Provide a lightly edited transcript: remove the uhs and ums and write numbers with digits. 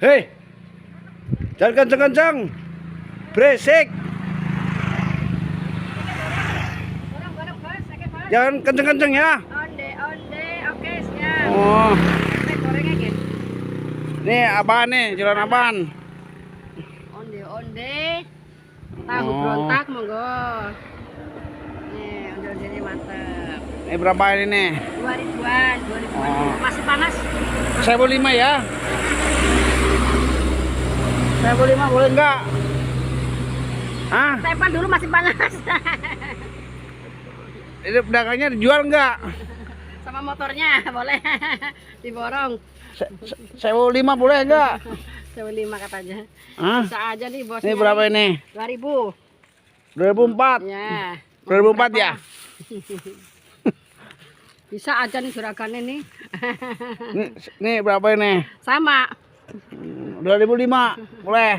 Hei, jangan kenceng-kenceng, berisik. Jangan kenceng-kenceng ya. Onde, oke siap. Oh, Gorengnya gitu. nih apaan nih? Jualan apaan? Onde, tahu Oh. berontak monggo. Nih, onde-ondenya mantep. Ini berapa ini nih? 2000-an. Oh. Masih panas. 1.500 ya. 1.500 boleh enggak? Hah? Tepan dulu masih panas. Ini pedagangnya dijual enggak? Sama motornya boleh diborong. 1.500 boleh enggak? 1.500 katanya. Hah? Bisa aja nih bosnya. Ini berapa ini? 2000. 2004. Ya. 2004 ya? Bisa aja nih juragannya nih. Nih berapa ini? Sama. 2005 boleh.